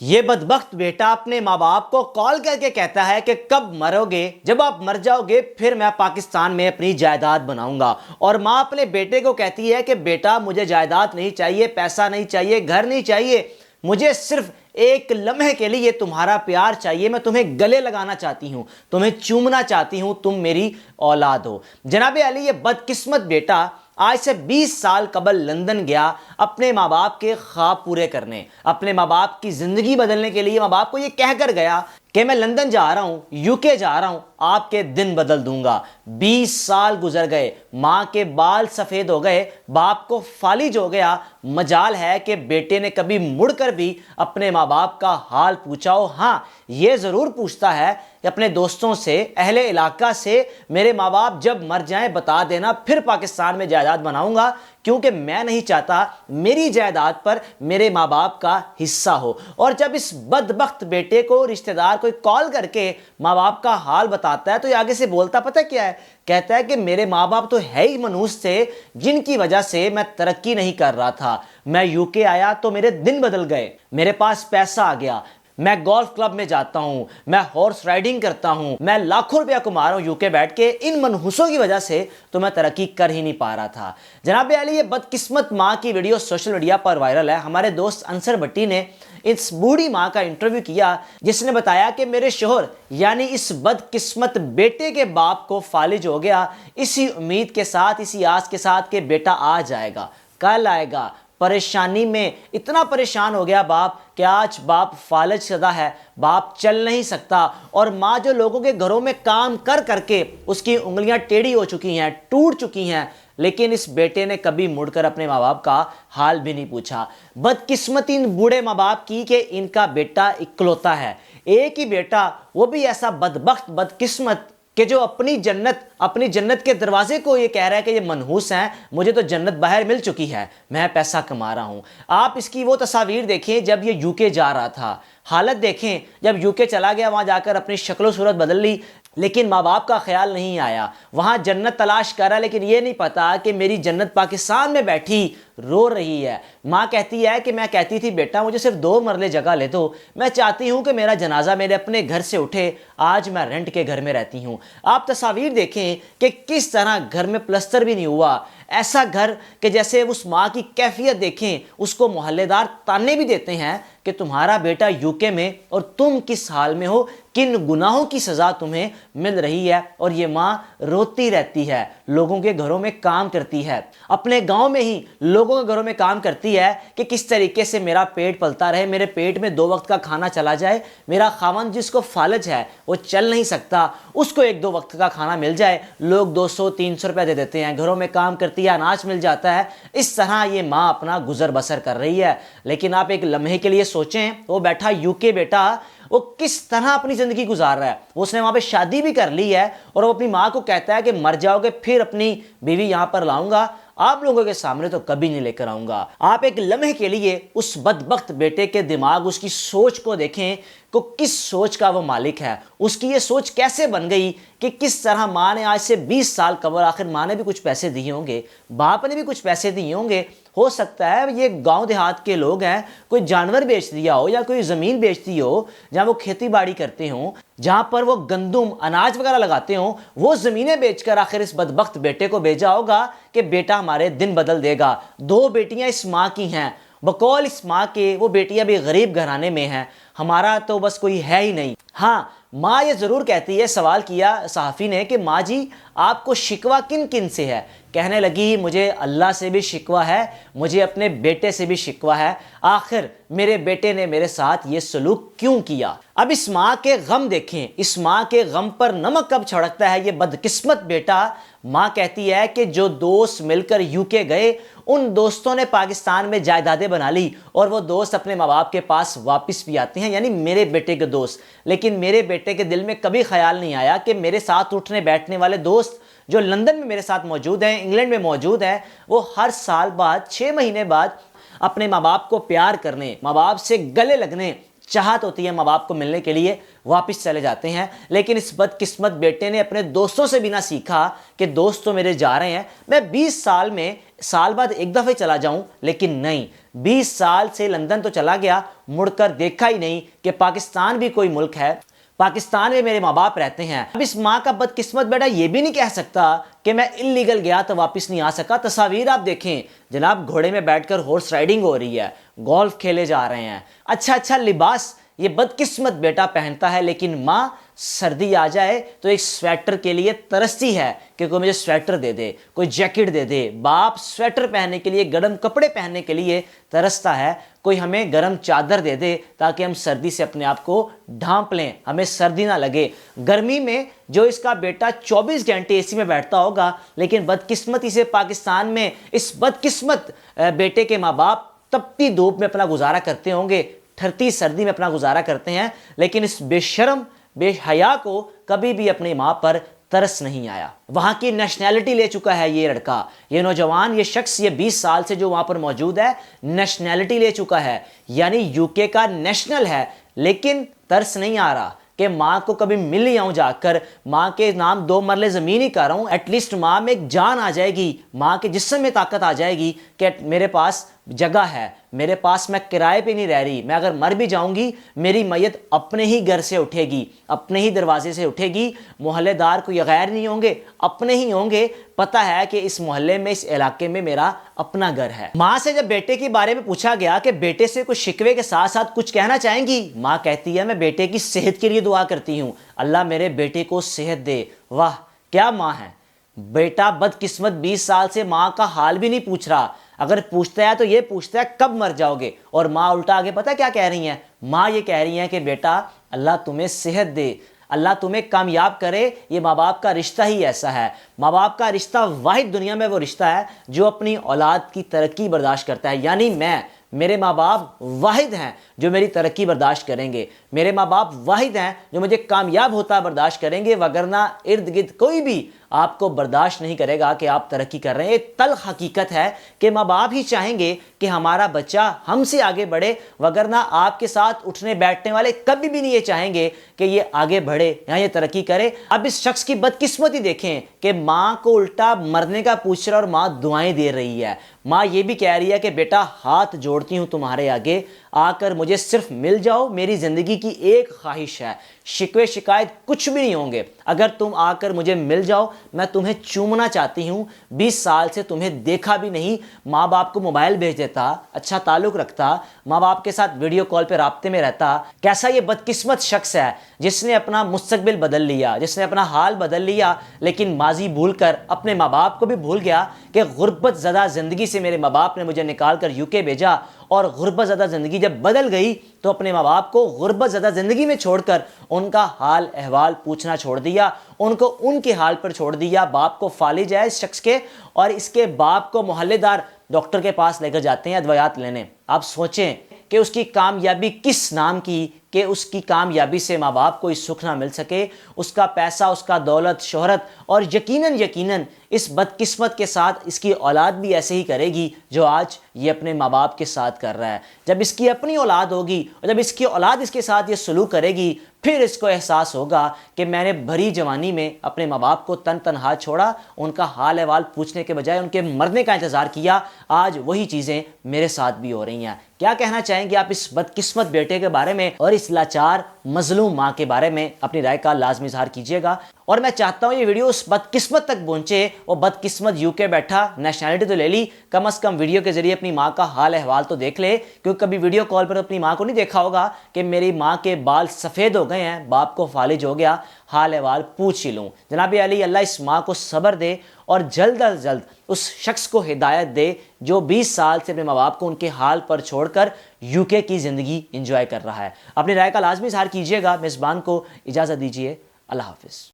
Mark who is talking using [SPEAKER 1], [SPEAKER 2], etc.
[SPEAKER 1] یہ بدبخت بیٹا اپنے ماں باپ کو کال کر کے کہتا ہے کہ کب مرو گے، جب آپ مر جاؤ گے پھر میں پاکستان میں اپنی جائیداد بناؤں گا۔ اور ماں اپنے بیٹے کو کہتی ہے کہ بیٹا مجھے جائیداد نہیں چاہیے، پیسہ نہیں چاہیے، گھر نہیں چاہیے، مجھے صرف ایک لمحے کے لیے تمہارا پیار چاہیے، میں تمہیں گلے لگانا چاہتی ہوں، تمہیں چومنا چاہتی ہوں، تم میری اولاد ہو۔ جناب علی یہ بدقسمت بیٹا آج سے 20 سال قبل لندن گیا اپنے ماں باپ کے خواب پورے کرنے، اپنے ماں باپ کی زندگی بدلنے کے لیے ماں باپ کو یہ کہہ کر گیا کہ میں لندن جا رہا ہوں، UK جا رہا ہوں، آپ کے دن بدل دوں گا۔ 20 سال گزر گئے، ماں کے بال سفید ہو گئے، باپ کو فالج ہو گیا۔ مجال ہے کہ بیٹے نے کبھی مڑ کر بھی اپنے ماں باپ کا حال پوچھا ہو۔ ہاں یہ ضرور پوچھتا ہے کہ اپنے دوستوں سے، اہل علاقہ سے، میرے ماں باپ جب مر جائیں بتا دینا، پھر پاکستان میں جائیداد بناؤں گا، کیونکہ میں نہیں چاہتا میری جائیداد پر میرے ماں باپ کا حصہ ہو۔ اور جب اس بدبخت بیٹے کو رشتہ دار کوئی کال کر کے ماں باپ کا حال بتاتا ہے تو یہ آگے سے بولتا پتہ کیا ہے؟ کہتا ہے کہ میرے ماں باپ تو ہے ہی منحوس تھے، جن کی وجہ سے میں ترقی نہیں کر رہا تھا۔ میں UK آیا تو میرے دن بدل گئے، میرے پاس پیسہ آ گیا، میں گولف کلب میں جاتا ہوں، میں ہارس رائڈنگ کرتا ہوں، میں لاکھوں روپیہ کما رہا ہوں UK بیٹھ کے، ان منحوسوں کی وجہ سے تو میں ترقی کر ہی نہیں پا رہا تھا۔ جناب علی یہ بدقسمت ماں کی ویڈیو سوشل میڈیا پر وائرل ہے۔ ہمارے دوست انصر بھٹی نے اس بوڑھی ماں کا انٹرویو کیا، جس نے بتایا کہ میرے شوہر یعنی اس بدقسمت بیٹے کے باپ کو فالج ہو گیا، اسی امید کے ساتھ، اسی آس کے ساتھ کہ بیٹا آ جائے گا، کل آئے گا۔ پریشانی میں اتنا پریشان ہو گیا باپ کہ آج باپ فالج شدہ ہے، باپ چل نہیں سکتا، اور ماں جو لوگوں کے گھروں میں کام کر کر کے اس کی انگلیاں ٹیڑھی ہو چکی ہیں، ٹوٹ چکی ہیں، لیکن اس بیٹے نے کبھی مڑ کر اپنے ماں باپ کا حال بھی نہیں پوچھا۔ بدقسمتی ان بوڑھے ماں باپ کی کہ ان کا بیٹا اکلوتا ہے، ایک ہی بیٹا، وہ بھی ایسا بدبخت بدقسمت کہ جو اپنی جنت کے دروازے کو یہ کہہ رہا ہے کہ یہ منحوس ہیں، مجھے تو جنت باہر مل چکی ہے، میں پیسہ کما رہا ہوں۔ آپ اس کی وہ تصاویر دیکھیں جب یہ UK جا رہا تھا، حالت دیکھیں جب UK چلا گیا، وہاں جا کر اپنی شکل و صورت بدل لی، لیکن ماں باپ کا خیال نہیں آیا۔ وہاں جنت تلاش کر رہا ہے، لیکن یہ نہیں پتا کہ میری جنت پاکستان میں بیٹھی رو رہی ہے۔ ماں کہتی ہے کہ میں کہتی تھی بیٹا مجھے صرف 2 مرلے جگہ لے دو، میں چاہتی ہوں کہ میرا جنازہ میرے اپنے گھر سے اٹھے، آج میں رینٹ کے گھر میں رہتی ہوں۔ آپ تصاویر دیکھیں کہ کس طرح گھر میں پلسٹر بھی نہیں ہوا، ایسا گھر کہ جیسے اس ماں کی کیفیت دیکھیں، اس کو محلے دار تانے بھی دیتے ہیں کہ تمہارا بیٹا UK میں اور تم کس حال میں ہو، کن گناہوں کی سزا تمہیں مل رہی ہے۔ اور یہ ماں روتی رہتی ہے، لوگوں کے گھروں میں کام کرتی ہے، اپنے گاؤں میں ہی لوگوں کے گھروں میں کام کرتی ہے کہ کس طریقے سے میرا پیٹ پلتا رہے، میرے پیٹ میں 2 وقت کا کھانا چلا جائے، میرا خاوند جس کو فالج ہے وہ چل نہیں سکتا، اس کو 1-2 وقت کا کھانا مل جائے، لوگ 200-300 روپے دے دیتے ہیں، گھروں میں کام کرتی ہے، اناج مل جاتا ہے۔ اس طرح یہ ماں اپنا گزر بسر کر رہی ہے۔ لیکن آپ ایک لمحے کے لیے سوچیں، وہ بیٹھا UK بیٹا وہ کس طرح اپنی زندگی گزار رہا ہے۔ اس نے وہاں پہ شادی بھی کر لی ہے اور وہ اپنی ماں کو کہتا ہے کہ مر جاؤ گے پھر اپنی بیوی یہاں پر لاؤں گا، آپ لوگوں کے سامنے تو کبھی نہیں لے کر آؤں گا۔ آپ ایک لمحے کے لیے اس بدبخت بیٹے کے دماغ، اس کی سوچ کو دیکھیں کہ کس سوچ کا وہ مالک ہے، اس کی یہ سوچ کیسے بن گئی کہ کس طرح ماں نے آج سے 20 سال قبل، آخر ماں نے بھی کچھ پیسے دیے ہوں گے، باپ نے بھی کچھ پیسے دیے ہوں گے، ہو سکتا ہے یہ گاؤں دیہات کے لوگ ہیں، کوئی جانور بیچ دیا ہو یا کوئی زمین بیچ دی ہو جہاں وہ کھیتی باڑی کرتے ہوں، جہاں پر وہ گندم اناج وغیرہ لگاتے ہوں، وہ زمینیں بیچ کر آخر اس بدبخت بیٹے کو بھیجا ہوگا کہ بیٹا ہمارے دن بدل دے گا۔ 2 بیٹیاں اس ماں کی ہیں، بقول اس ماں کے وہ بیٹیاں بھی غریب گھرانے میں ہیں، ہمارا تو بس کوئی ہے ہی نہیں۔ ہاں ماں یہ ضرور کہتی ہے، سوال کیا صحافی نے کہ ماں جی آپ کو شکوہ کن کن سے ہے؟ کہنے لگی مجھے اللہ سے بھی شکوہ ہے، مجھے اپنے بیٹے سے بھی شکوہ ہے، آخر میرے بیٹے نے میرے ساتھ یہ سلوک کیوں کیا؟ اب اس ماں کے غم دیکھیں، اس ماں کے غم پر نمک کب چھڑکتا ہے یہ بدقسمت بیٹا۔ ماں کہتی ہے کہ جو دوست مل کر UK گئے، ان دوستوں نے پاکستان میں جائیدادیں بنا لی اور وہ دوست اپنے ماں باپ کے پاس واپس بھی آتے ہیں، یعنی میرے بیٹے کے دوست، لیکن میرے بیٹے کے دل میں کبھی خیال نہیں آیا کہ میرے ساتھ اٹھنے بیٹھنے والے دوست جو لندن میں میرے ساتھ موجود ہیں، انگلینڈ میں موجود ہیں، وہ ہر سال بعد 6 مہینے بعد اپنے ماں باپ کو پیار کرنے، ماں باپ سے گلے لگنے، चाहत होती है माँ बाप को मिलने के लिए, वापस चले जाते हैं। लेकिन इस बदकिस्मत बेटे ने अपने दोस्तों से भी ना सीखा कि दोस्त तो मेरे जा रहे हैं, मैं 20 साल में साल बाद एक दफ़े चला जाऊं, लेकिन नहीं, 20 साल से लंदन तो चला गया, मुड़कर देखा ही नहीं कि पाकिस्तान भी कोई मुल्क है, पाकिस्तान में मेरे माँ बाप रहते हैं। अब इस माँ का बदकिस्मत बेटा ये भी नहीं कह सकता कि मैं इल्लीगल गया तो वापस नहीं आ सका। तस्वीर आप देखें जनाब, घोड़े में बैठकर हॉर्स राइडिंग हो रही है, गोल्फ खेले जा रहे हैं, अच्छा लिबास ये बदकिस्मत बेटा पहनता है, लेकिन माँ सर्दी आ जाए तो एक स्वेटर के लिए तरसती है कि कोई मुझे स्वेटर दे दे, कोई जैकेट दे दे। बाप स्वेटर पहनने के लिए, गर्म कपड़े पहनने के लिए तरसता है, कोई हमें गर्म चादर दे दे ताकि हम सर्दी से अपने आप को ढांप लें, हमें सर्दी ना लगे। गर्मी में जो इसका बेटा 24 घंटे एसी में बैठता होगा, लेकिन बदकिस्मती से पाकिस्तान में इस बदकिस्मत बेटे के माँ बाप तपती धूप में अपना गुजारा करते होंगे, ठरती सर्दी में अपना गुजारा करते हैं, लेकिन इस बेशर्म बेहया को कभी भी अपनी माँ पर तरस नहीं आया। वहाँ की नेशनैलिटी ले चुका है ये लड़का, ये नौजवान, ये शख्स, ये 20 साल से जो वहाँ पर मौजूद है, नेशनैलिटी ले चुका है, यानी यूके का नेशनल है, लेकिन तरस नहीं आ रहा कि माँ को कभी मिल ही आऊँ जाकर, माँ के नाम 2 मरले ज़मीन ही कर रहा हूँ, एटलीस्ट माँ में एक जान आ जाएगी, माँ के जिस्म में ताकत आ जाएगी कि मेरे पास जगह है, मेरे पास मैं किराए पे नहीं रह रही, मैं अगर मर भी जाऊंगी मेरी मैयत अपने ही घर से उठेगी, अपने ही दरवाजे से उठेगी, मोहल्लेदार कोई गैर नहीं होंगे, अपने ही होंगे, पता है कि इस मोहल्ले में, इस इलाके में मेरा अपना घर है। माँ से जब बेटे के बारे में पूछा गया कि बेटे से कुछ शिकवे के साथ साथ कुछ कहना चाहेंगी, माँ कहती है मैं बेटे की सेहत के लिए दुआ करती हूँ, अल्लाह मेरे बेटे को सेहत दे। वाह क्या माँ है। बेटा बदकिस्मत 20 साल से माँ का हाल भी नहीं पूछ रहा, अगर पूछता है तो ये पूछता है कब मर जाओगे, और माँ उल्टा आगे पता क्या कह रही हैं, माँ ये कह रही हैं कि बेटा अल्लाह तुम्हें सेहत दे, अल्लाह तुम्हें कामयाब करे। ये माँ बाप का रिश्ता ही ऐसा है, माँ बाप का रिश्ता वाहिद दुनिया में वो रिश्ता है जो अपनी औलाद की तरक्की बर्दाश्त करता है, यानी मेरे माँ बाप वाहिद हैं जो मेरी तरक्की बर्दाश्त करेंगे, मेरे माँ बाप वाहिद हैं जो मुझे कामयाब होता बर्दाश्त करेंगे, वगरना इर्द गिर्द कोई भी आपको बर्दाश्त नहीं करेगा कि आप तरक्की कर रहे हैं। एक तल्ख हकीकत है कि माँ बाप ही चाहेंगे कि हमारा बच्चा हमसे आगे बढ़े, वगरना आपके साथ उठने बैठने वाले कभी भी नहीं ये चाहेंगे कि ये आगे बढ़े या ये तरक्की करे। अब इस शख्स की बदकिस्मती देखें कि माँ को उल्टा मरने का पूछ रहा और माँ दुआएं दे रही है। माँ ये भी कह रही है कि बेटा हाथ जोड़ती हूँ तुम्हारे आगे, आकर मुझे सिर्फ मिल जाओ, मेरी ज़िंदगी की एक ख्वाहिश है, शिकवे शिकायत कुछ भी नहीं होंगे, अगर तुम आकर मुझे मिल जाओ, मैं तुम्हें चूमना चाहती हूँ, 20 साल से तुम्हें देखा भी नहीं। माँ बाप को मोबाइल भेज देता, अच्छा ताल्लुक़ रखता, माँ बाप के साथ वीडियो कॉल पे राब्ते में रहता। कैसा ये बदकिस्मत शख्स है जिसने अपना मुस्तकबिल बदल लिया, जिसने अपना हाल बदल लिया, लेकिन माजी भूल कर अपने माँ बाप को भी भूल गया कि गुर्बत ज़दा ज़िंदगी से मेरे माँ बाप ने मुझे निकाल कर यूके भेजा, और गुर्बत ज़दा ज़िंदगी जब बदल गई तो अपने माँ बाप को गुर्बत ज़दा ज़िंदगी में छोड़कर उनका हाल अहवाल पूछना छोड़ दिया, उनको उनके हाल पर छोड़ दिया। बाप को फालिज है इस शख्स के, और इसके बाप को मोहल्लेदार डॉक्टर के पास लेकर जाते हैं अदवायात लेने। आप सोचें कि उसकी कामयाबी किस नाम की, कि उसकी कामयाबी से माँ बाप को इस सुख ना मिल सके, उसका पैसा, उसका दौलत, शोहरत, और यकीनन इस बदकिस्मत के साथ इसकी औलाद भी ऐसे ही करेगी जो आज ये अपने माँ बाप के साथ कर रहा है। जब इसकी अपनी औलाद होगी और जब इसकी औलाद इसके साथ ये सलूक करेगी, फिर इसको एहसास होगा कि मैंने भरी जवानी में अपने माँ बाप को तनहा छोड़ा, उनका हाल अहवाल पूछने के बजाय उनके मरने का इंतज़ार किया। आज वही चीज़ें मेरे साथ भी हो रही हैं। क्या कहना चाहेंगे आप इस बदकिस्मत बेटे के बारे में और इस लाचार मजलूम माँ के बारे में? अपनी राय का लाजमी इजहार कीजिएगा। और मैं चाहता हूँ ये वीडियो उस बदकिस्मत तक पहुँचे, वो बदकिस्मत यूके बैठा, नेशनैलिटी तो ले ली, कम से कम वीडियो के जरिए अपनी माँ का हाल अहवाल तो देख ले, क्योंकि कभी वीडियो कॉल पर अपनी माँ को नहीं देखा होगा कि मेरी माँ के बाल सफ़ेद हो गए हैं, बाप को फालिज हो गया, हाल अहवाल पूछ ही लूँ। जनाब अली, अल्लाह इस माँ को सब्र दे और जल्द अज जल्द उस शख्स को हिदायत दे जो 20 साल से अपने माँ बाप को उनके हाल पर छोड़कर यूके की ज़िंदगी एंजॉय कर रहा है। अपनी राय का लाजमी इजहार कीजिएगा। मेज़बान को इजाज़त दीजिए। अल्लाह हाफ़िज़।